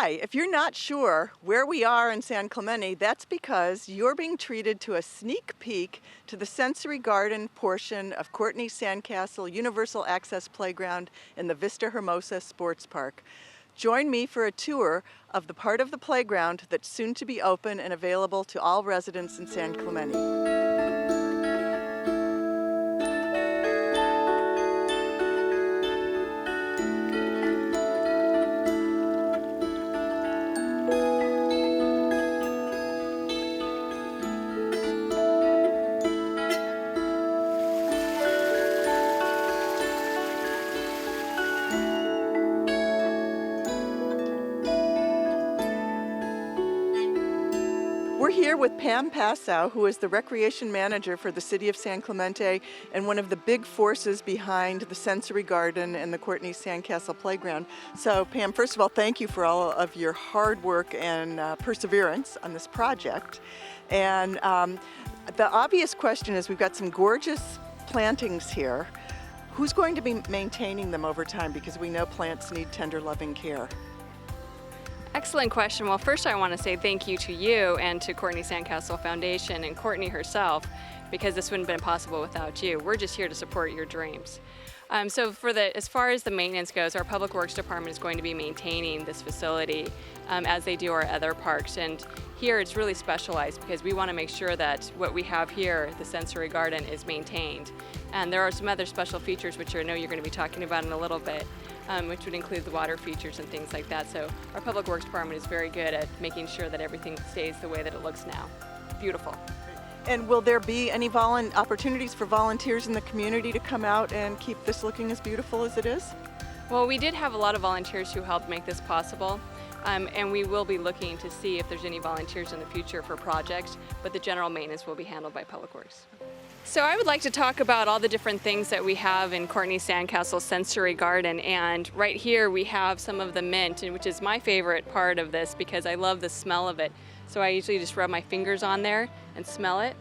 Hi, if you're not sure where we are in San Clemente, that's because you're being treated to a sneak peek to the sensory garden portion of Courtney's SandCastle Universal Access Playground in the Vista Hermosa Sports Park. Join me for a tour of the part of the playground that's soon to be open and available to all residents in San Clemente. We're here with Pam Passow, who is the recreation manager for the city of San Clemente and one of the big forces behind the sensory garden and the Courtney SandCastle playground. So Pam, first of all, thank you for all of your hard work and perseverance on this project. And the obvious question is, we've got some gorgeous plantings here. Who's going to be maintaining them over time? Because we know plants need tender, loving care. Excellent question. Well, first I want to say thank you to you and to Courtney SandCastle Foundation and Courtney herself, because this wouldn't have been possible without you. We're just here to support your dreams. So as far as the maintenance goes, our Public Works Department is going to be maintaining this facility as they do our other parks. And here it's really specialized because we want to make sure that what we have here, the sensory garden, is maintained. And there are some other special features which I know you're going to be talking about in a little bit, which would include the water features and things like that. So our Public Works Department is very good at making sure that everything stays the way that it looks now. Beautiful. And will there be any opportunities for volunteers in the community to come out and keep this looking as beautiful as it is? Well, we did have a lot of volunteers who helped make this possible, and we will be looking to see if there's any volunteers in the future for projects, but the general maintenance will be handled by Public Works. So I would like to talk about all the different things that we have in Courtney SandCastle Sensory Garden, and right here we have some of the mint, which is my favorite part of this because I love the smell of it. So I usually just rub my fingers on there and smell it.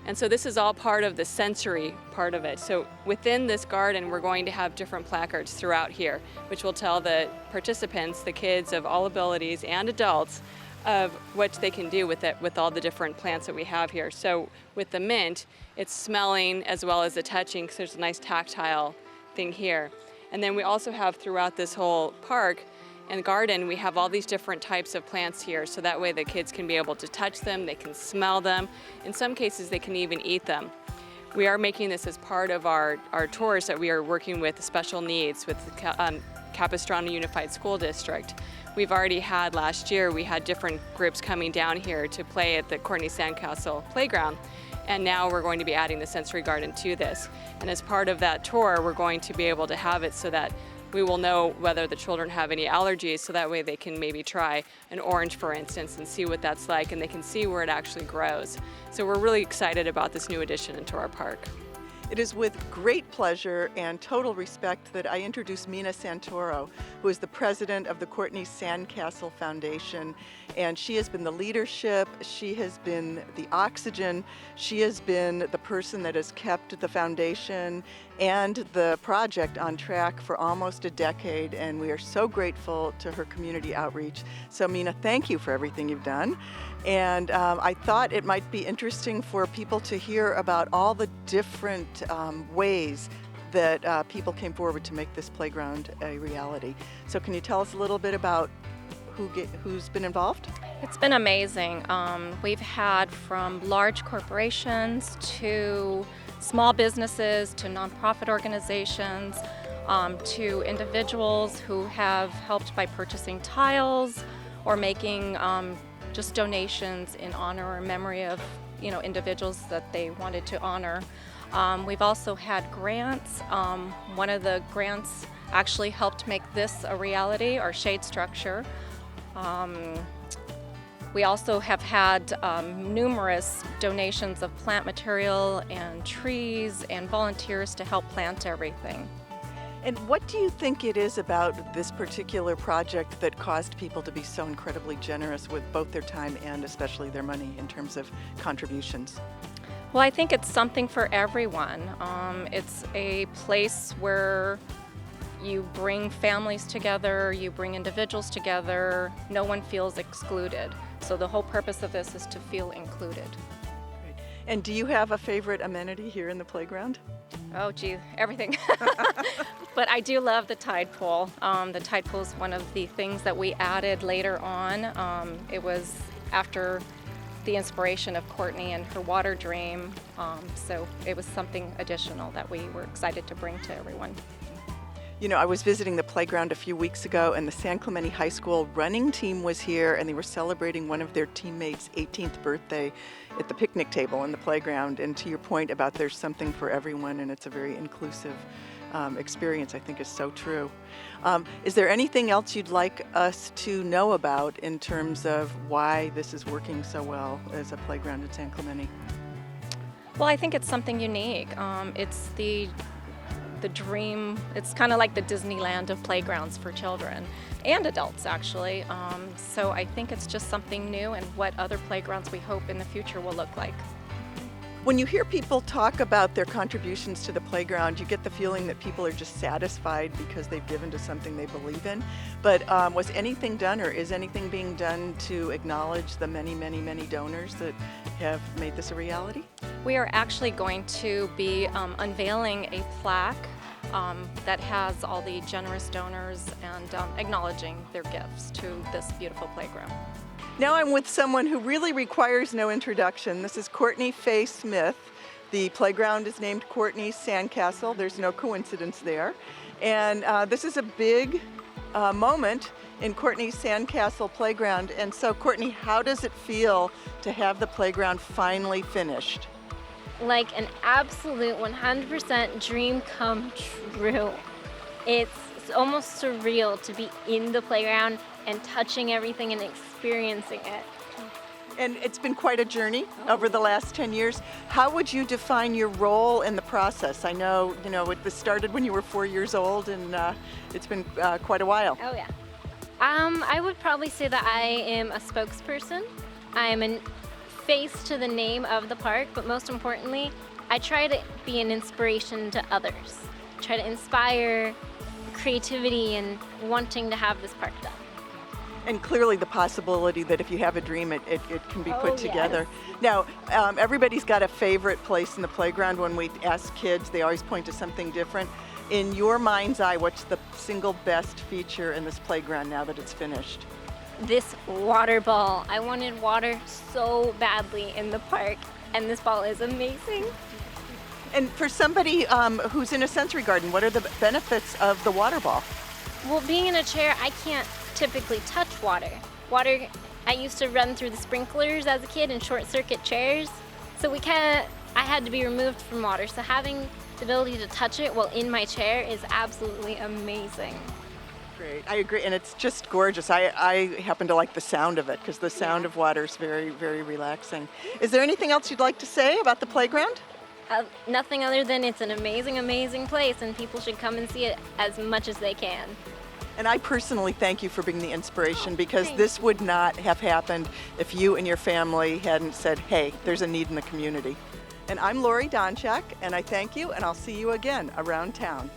And so this is all part of the sensory part of it. So within this garden, we're going to have different placards throughout here, which will tell the participants, the kids of all abilities and adults, of what they can do with it, with all the different plants that we have here. So with the mint, it's smelling as well as the touching, because there's a nice tactile thing here. And then we also have throughout this whole park and garden, we have all these different types of plants here, so that way the kids can be able to touch them, they can smell them. In some cases, they can even eat them. We are making this as part of our tours that we are working with special needs with the Capistrano Unified School District. We've already had, last year, we had different groups coming down here to play at the Courtney SandCastle playground. And now we're going to be adding the sensory garden to this. And as part of that tour, we're going to be able to have it so that we will know whether the children have any allergies, so that way they can maybe try an orange, for instance, and see what that's like, and they can see where it actually grows. So we're really excited about this new addition into our park. It is with great pleasure and total respect that I introduce Mina Santoro, who is the president of the Courtney SandCastle Foundation. And she has been the leadership, she has been the oxygen, she has been the person that has kept the foundation and the project on track for almost a decade, and we are so grateful to her community outreach. So Mina, thank you for everything you've done. And I thought it might be interesting for people to hear about all the different ways that people came forward to make this playground a reality. So can you tell us a little bit about who's been involved? It's been amazing. We've had from large corporations to small businesses to nonprofit organizations to individuals who have helped by purchasing tiles or making just donations in honor or memory of individuals that they wanted to honor. We've also had grants. One of the grants actually helped make this a reality, our shade structure. We also have had numerous donations of plant material and trees and volunteers to help plant everything. And what do you think it is about this particular project that caused people to be so incredibly generous with both their time and especially their money in terms of contributions? Well, I think it's something for everyone. It's a place where You bring families together, you bring individuals together, no one feels excluded. So the whole purpose of this is to feel included. And do you have a favorite amenity here in the playground? Oh gee, everything. But I do love the tide pool. The tide pool is one of the things that we added later on. It was after the inspiration of Courtney and her water dream. So it was something additional that we were excited to bring to everyone. You know, I was visiting the playground a few weeks ago, and the San Clemente High School running team was here, and they were celebrating one of their teammates' 18th birthday at the picnic table in the playground. And to your point about there's something for everyone, and it's a very inclusive experience, I think is so true. Is there anything else you'd like us to know about in terms of why this is working so well as a playground at San Clemente? Well, I think it's something unique. It's the dream. It's kind of like the Disneyland of playgrounds for children and adults, actually. So I think it's just something new and what other playgrounds we hope in the future will look like. When you hear people talk about their contributions to the playground, you get the feeling that people are just satisfied because they've given to something they believe in. But was anything done, or is anything being done to acknowledge the many, many, many donors that have made this a reality? We are actually going to be unveiling a plaque that has all the generous donors and acknowledging their gifts to this beautiful playground. Now I'm with someone who really requires no introduction. This is Courtney Faye Smith. The playground is named Courtney's SandCastle. There's no coincidence there. And this is a big moment in Courtney's SandCastle playground. And so, Courtney, how does it feel to have the playground finally finished? Like an absolute 100% dream come true. It's almost surreal to be in the playground and touching everything and experiencing it. And it's been quite a journey over the last 10 years. How would you define your role in the process? I know, it started when you were 4 years old, and it's been quite a while. Oh yeah. I would probably say that I am a spokesperson. I am a face to the name of the park, but most importantly, I try to be an inspiration to others. Try to inspire creativity and wanting to have this park done. And clearly the possibility that if you have a dream, it can be put Oh, together. yes. Now, everybody's got a favorite place in the playground. When we ask kids, they always point to something different. In your mind's eye, what's the single best feature in this playground now that it's finished? This water ball. I wanted water so badly in the park, and this ball is amazing. And for somebody who's in a sensory garden, what are the benefits of the water ball? Well, being in a chair, I can't typically touch water. I used to run through the sprinklers as a kid in short-circuit chairs, so I had to be removed from water. So having the ability to touch it while in my chair is absolutely amazing. Great, I agree, and it's just gorgeous. I happen to like the sound of it because the sound of water is very, very relaxing. Is there anything else you'd like to say about the playground? Nothing other than it's an amazing, amazing place, and people should come and see it as much as they can. And I personally thank you for being the inspiration, because this would not have happened if you and your family hadn't said, hey, there's a need in the community. And I'm Lori Donchak, and I thank you, and I'll see you again around town.